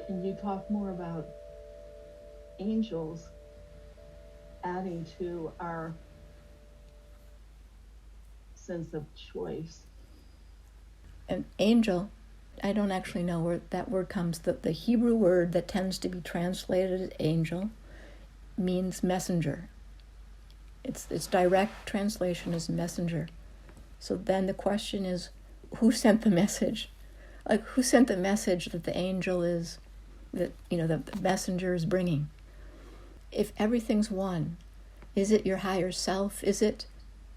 Can you talk more about angels adding to our sense of choice? An angel, I don't actually know where that word comes. The Hebrew word that tends to be translated as angel means messenger. Its direct translation is messenger. So then the question is, who sent the message? Like, who sent the message that the angel is, that, the messenger is bringing? If everything's one, is it your higher self? Is it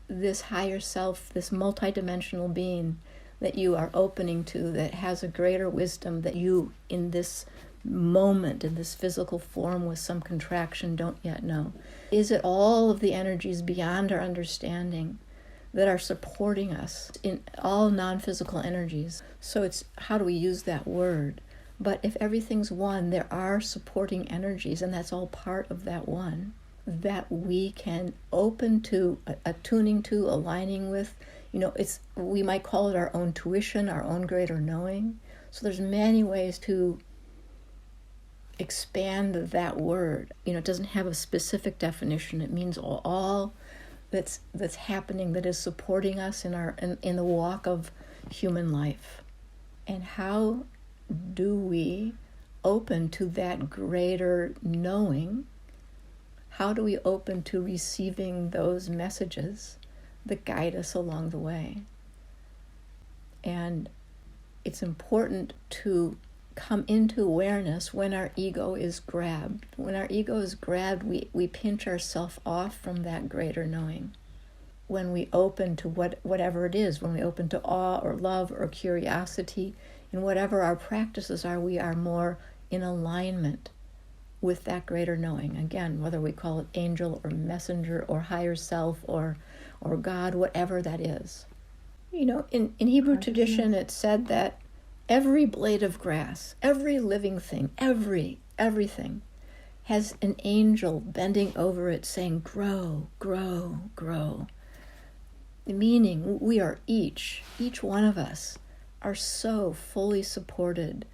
this higher self, this multidimensional being that you are opening to, that has a greater wisdom that you, in this moment, in this physical form with some contraction, don't yet know? Is it all of the energies beyond our understanding that are supporting us in all non-physical energies? So it's, how do we use that word? But if everything's one, there are supporting energies, and that's all part of that one, that we can open to, attuning to, aligning with. We might call it our own tuition, our own greater knowing. So there's many ways to expand that word. It doesn't have a specific definition. It means all that's happening, that is supporting us in the walk of human life. And how do we open to that greater knowing? How do we open to receiving those messages that guide us along the way? And it's important to come into awareness when our ego is grabbed. When our ego is grabbed, we pinch ourselves off from that greater knowing. When we open to whatever it is, when we open to awe or love or curiosity, in whatever our practices are, we are more in alignment with that greater knowing. Again, whether we call it angel or messenger or higher self or God, whatever that is. In Hebrew tradition, it's said that every blade of grass, every living thing, everything has an angel bending over it saying, grow, grow, grow. Meaning we are each one of us are so fully supported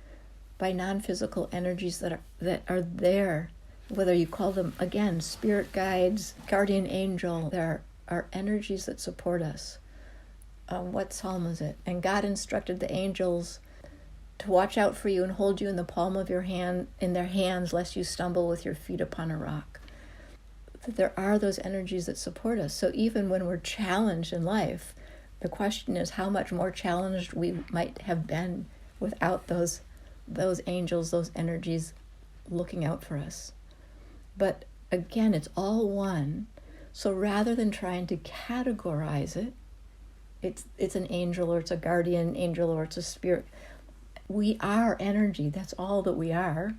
by non-physical energies that are there, whether you call them, again, spirit guides, guardian angel. There are energies that support us. What psalm is it? And God instructed the angels to watch out for you and hold you in the palm of your hand, in their hands, lest you stumble with your feet upon a rock. That there are those energies that support us. So even when we're challenged in life, the question is how much more challenged we might have been without those angels, those energies looking out for us. But again, it's all one. So rather than trying to categorize it, it's an angel, or it's a guardian angel, or it's a spirit. We are energy. That's all that we are.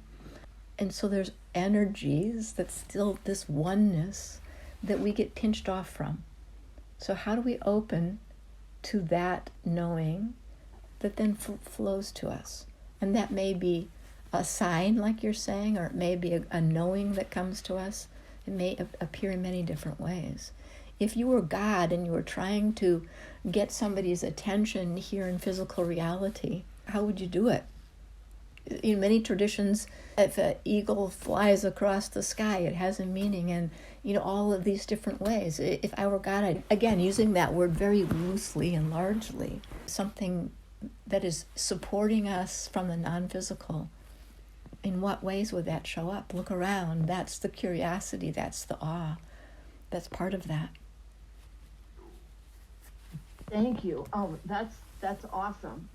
And so there's energies that's still this oneness that we get pinched off from. So how do we open to that knowing that then flows to us? And that may be a sign, like you're saying, or it may be a knowing that comes to us. It may appear in many different ways. If you were God and you were trying to get somebody's attention here in physical reality, how would you do it? In many traditions, if an eagle flies across the sky, it has a meaning, and all of these different ways. If I were God, again, using that word very loosely and largely, something that is supporting us from the non-physical, in what ways would that show up? Look around. That's the curiosity. That's the awe. That's part of that. Thank you. Oh, that's awesome.